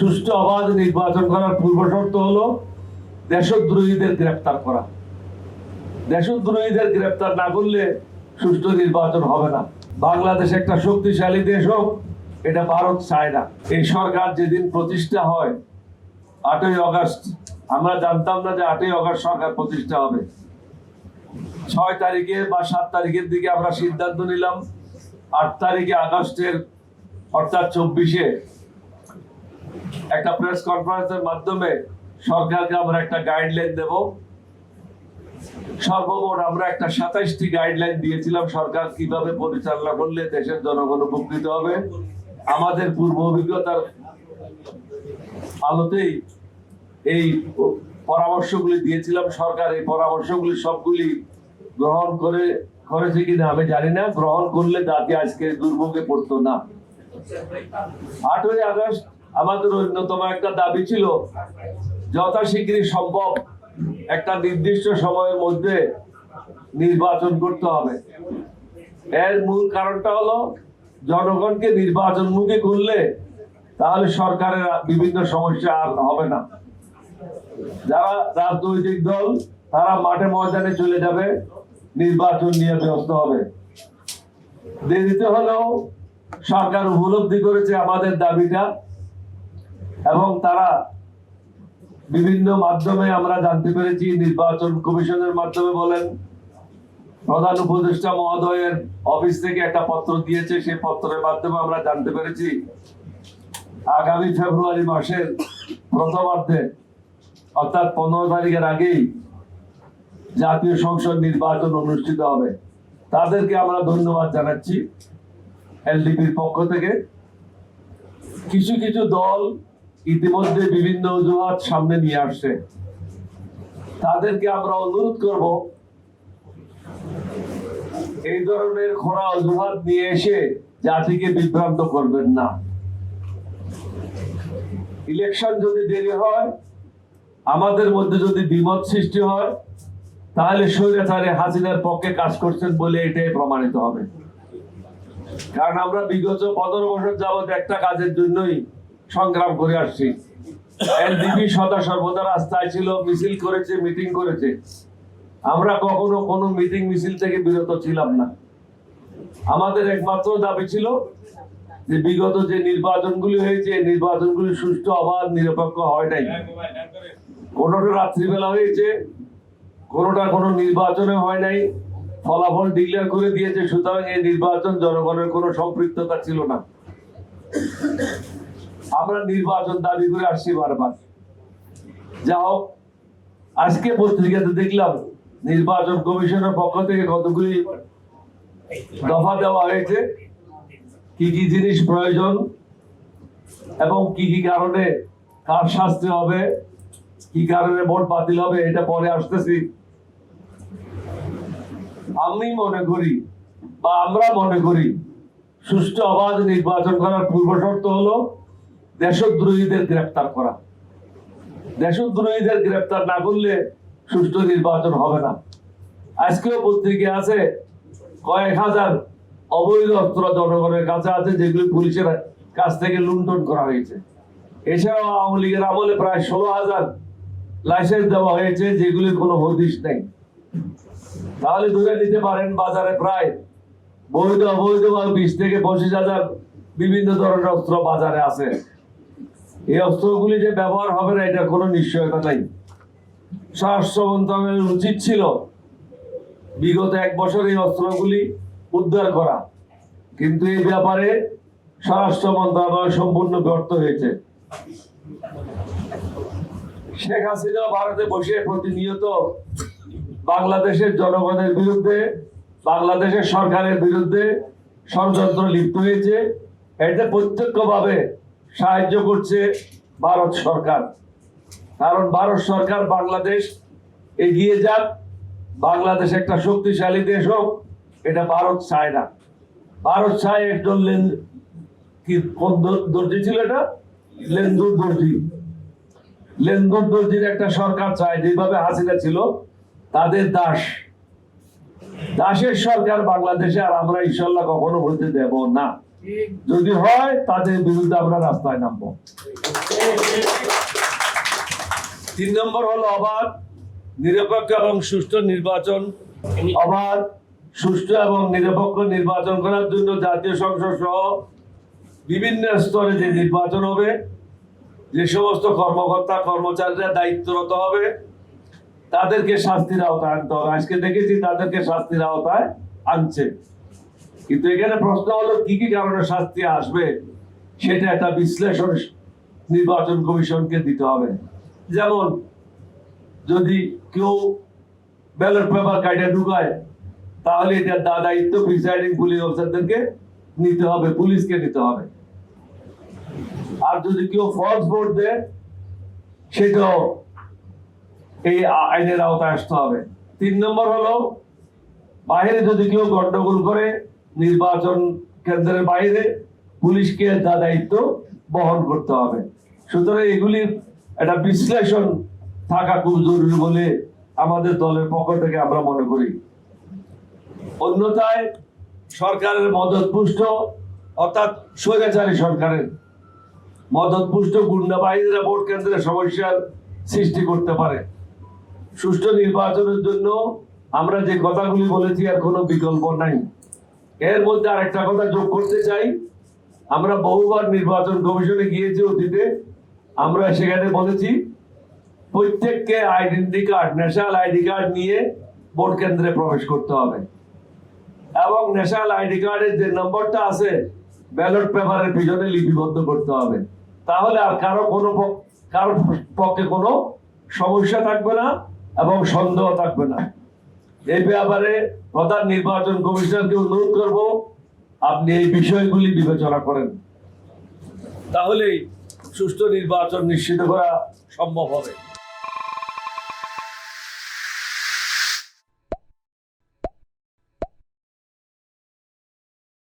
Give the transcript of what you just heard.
সুষ্ঠু অবাধ নির্বাচন করার পূর্ব শর্ত হলো দেশদ্রোহীদের গ্রেফতার করা। দেশদ্রোহীদের গ্রেফতার না করলে সুষ্ঠু নির্বাচন হবে না। বাংলাদেশ একটা শক্তিশালী দেশ হোক, এটা ভারত চায় না। এই সরকার যেদিন প্রতিষ্ঠা হয় 8ই আগস্ট, আমরা জানতাম না যে 8ই আগস্ট সরকার প্রতিষ্ঠা হবে। 6 তারিখে বা 7 তারিখের দিকে আমরা সিদ্ধান্ত নিলাম 8 তারিখে আগস্টের অর্থাৎ 24-এ একটা প্রেস কনফারেন্সের মাধ্যমে সরকারকে আমরা একটা গাইডলাইন দেব। সর্বমোট আমরা একটা 27টি গাইডলাইন দিয়েছিলাম সরকার কিভাবে পরিচালনা করলে দেশের জনগণ উপকৃত হবে। আমাদের পূর্ব অভিজ্ঞতার আলোতেই এই পরামর্শগুলি দিয়েছিলাম। সরকার এই পরামর্শগুলি সবগুলি গ্রহণ করেছে কিনা আমি জানি না। গ্রহণ করলে জাতি আজকে দুর্ভোগে পড়তো না। 8ই আগস্ট আমাদের অন্যতম একটা দাবি ছিল যথাশীঘ্রই সম্ভব একটা নির্দিষ্ট সময়ের মধ্যে নির্বাচন করতে হবে। এর মূল কারণটা হলো জনগণকে নির্বাচনমুখী করলে তাহলে সরকারের বিভিন্ন সমস্যা আর হবে না। যারা রাজনৈতিক দল তারা মাঠে ময়দানে চলে যাবে, নির্বাচন নিয়ে ব্যস্ত হবে। দেরিতে হলেও সরকার উপলব্ধি করেছে আমাদের দাবিটা এবং তারা বিভিন্ন মাধ্যমে আমরা জানতে পেরেছি, নির্বাচন কমিশনের মাধ্যমে বলেন, প্রধান উপদেষ্টা মহোদয়ের অফিস থেকে একটা পত্র দিয়েছে, সেই পত্রের মাধ্যমে আমরা জানতে পেরেছি আগামী ফেব্রুয়ারি মাসের প্রথমার্ধে অর্থাৎ 15 তারিখের আগেই জাতীয় সংসদ নির্বাচন অনুষ্ঠিত হবে। তাদেরকে আমরা ধন্যবাদ জানাচ্ছি এলডিপির পক্ষ থেকে। কিছু কিছু দল ইতিমধ্যে বিভিন্ন অজুহাত সামনে নিয়ে আসছে, তাদেরকে আমরা অনুরোধ করব এই ধরনের খোঁড়া অজুহাত নিয়ে এসে জাতিকে বিভ্রান্ত করবেন না। ইলেকশন যদি দেরি হয়, আমাদের মধ্যে যদি দ্বিমত সৃষ্টি হয়, তাহলে স্বৈরাচারী হাসিনার পক্ষে কাজ করছেন বলে এটাই প্রমাণিত হবে। কারণ আমরা বিগত 15 বছর যাবৎ একটা কাজের জন্যই সংগ্রাম করে আসছি। এলডিপি সদা সর্বদা রাস্তায় ছিল, মিছিল করেছে, মিটিং করেছে। আমরা কখনো কোনো মিটিং মিছিল থেকে বিরত ছিলাম না। আমাদের একমাত্র দাবি ছিল যে বিগত যে নির্বাচনগুলি হয়েছে, নির্বাচনগুলি সুষ্ঠু অবাধ নিরপেক্ষ হয় নাই। কোনোটা রাত্রিবেলা হয়েছে, কোনোটা কোনো নির্বাচনে হয় নাই, ফলাফল ডিক্লেয়ার করে দিয়েছে। সুতরাং এই নির্বাচন জনগণের কোনো সম্পৃক্ততা ছিল না। আমরা নির্বাচন দাবি করে আসছি বারবার। যা হোক, আজকে পত্রিকাতে দেখলাম নির্বাচন কমিশনের পক্ষ থেকে কতগুলি দফা দেওয়া হয়েছে, কি কি জিনিস প্রয়োজন এবং কি কি কারণে কার শাস্তি হবে, কি কারণে ভোট বাতিল হবে, এটা পরে আসতেছি। আমি মনে করি বা আমরা মনে করি সুষ্ঠু অবাধ নির্বাচন করার পূর্ব শর্ত হলো দেশদ্রোহীদের গ্রেফতার করা। দেশদ্রোহীদের গ্রেফতার না করলে সুষ্ঠু নির্বাচন হবে না। আজকেও পত্রিকা আছে কয়েক হাজার অবৈধ অস্ত্র জনগণের কাছে আছে, যেগুলি পুলিশের কাছ থেকে লুণ্ঠন করা হয়েছে। এছাড়াও আওয়ামী লীগের আমলে প্রায় 16,000 লাইসেন্স দেওয়া হয়েছে, যেগুলির কোনো হদিশ নেই। তাহলে ধরে নিতে পারেন বাজারে প্রায় বৈধ অবৈধ 20 থেকে 25,000 বিভিন্ন ধরনের অস্ত্র বাজারে আছে। এই অস্ত্রগুলি যে ব্যবহার হবে না, এটা কোনো নিশ্চয়তা নাই। স্বরাষ্ট্র মন্ত্রণালয়ের উচিত ছিল বিগত 1 বছর এই অস্ত্রগুলি উদ্ধার করা, কিন্তু এই ব্যাপারে স্বরাষ্ট্র মন্ত্রণালয় সম্পূর্ণ ব্যর্থ হয়েছে। শেখ হাসিনা ভারতে বসে প্রতিনিয়ত বাংলাদেশের জনগণের বিরুদ্ধে, বাংলাদেশের সরকারের বিরুদ্ধে ষড়যন্ত্র লিপ্ত হয়েছে। এতে প্রত্যক্ষভাবে সাহায্য করছে ভারত সরকার। কারণ ভারত সরকার বাংলাদেশ এগিয়ে যাক, বাংলাদেশ একটা শক্তিশালী দেশ হোক, এটা ভারত চায় না। ভারত চায় একজন দর্জি ছিল, এটা লেন্দুর দর্জি, লেন্দুর দর্জির একটা সরকার চায়, যেভাবে হাসিনা ছিল তাদের দাস। দাসের সরকার বাংলাদেশে আর আমরা ইনশাল্লাহ কখনো হইতে দেব না। যদি হয় তাদের বিরুদ্ধে আমরা রাস্তায় নামবো। 3 নম্বর হলো অবাধ, নিরপেক্ষ এবং সুষ্ঠু নির্বাচন। অবাধ, সুষ্ঠু এবং নিরপেক্ষ নির্বাচন করার জন্য জাতীয় সংসদ সহ বিভিন্ন স্তরে যে নির্বাচন হবে, যে সমস্ত কর্মকর্তা কর্মচারীরা দায়িত্বরত হবে তাদেরকে শাস্তির আওতায় আনতে হবে। আজকে দেখেছি তাদেরকে শাস্তির আওতায় আনছে, কিন্তু এখানে প্রশ্ন হলো কি কি কারণে শাস্তি আসবে সেটা একটা বিশ্লেষণ নির্বাচন কমিশনকে দিতে হবে। যেমন যদি কেউ ব্যালট পেপার কাটে ঢুকায় তাহলে এটার দায়িত্ব প্রিসাইডিং পুলিশ অফিসারদেরকে নিতে হবে, পুলিশকে নিতে হবে। আর যদি কেউ ফলস ভোট দেয় সেটাও এই আইনের আওতায় আসতে হবে। 3 নম্বর হলো বাইরে যদি কেউ গন্ডগোল করে নির্বাচন কেন্দ্রের বাইরে, পুলিশকে দায়িত্ব বহন করতে হবে। সুতরাং এগুলির একটা বিশ্লেষণ থাকা খুব জরুরি বলে আমাদের দলের পক্ষ থেকে আমরা মনে করি। অন্যথায় সরকারের মদতপুষ্ট, অর্থাৎ স্বৈরাচারী সরকারের মদতপুষ্ট গুন্ডা বাহিনীরা ভোট কেন্দ্রে সমস্যার সৃষ্টি করতে পারে। সুষ্ঠু নির্বাচনের জন্য আমরা যে কথাগুলি বলেছি আর কোনো বিকল্প নাই। এর মধ্যে আরেকটা কথা যোগ করতে চাই, আমরা বহুবার নির্বাচন কমিশনে গিয়েছি অতীতে, আমরা সেখানে বলেছি প্রত্যেককে identity card, national ID card নিয়ে ভোট কেন্দ্রে প্রবেশ করতে হবে এবং ন্যাশনাল আইডি কার্ডের যে নম্বরটা আছে ব্যালট পেপারের পিছনে লিপিবদ্ধ করতে হবে। তাহলে আর কারো পক্ষে কোনো সমস্যা থাকবে না এবং সন্দেহ থাকবে না। এই ব্যাপারে প্রধান নির্বাচন কমিশনারকে অনুরোধ করব আপনি এই বিষয়গুলি বিবেচনা করেন, তাহলেই সুষ্ঠু নির্বাচন নিশ্চিত করা সম্ভব হবে।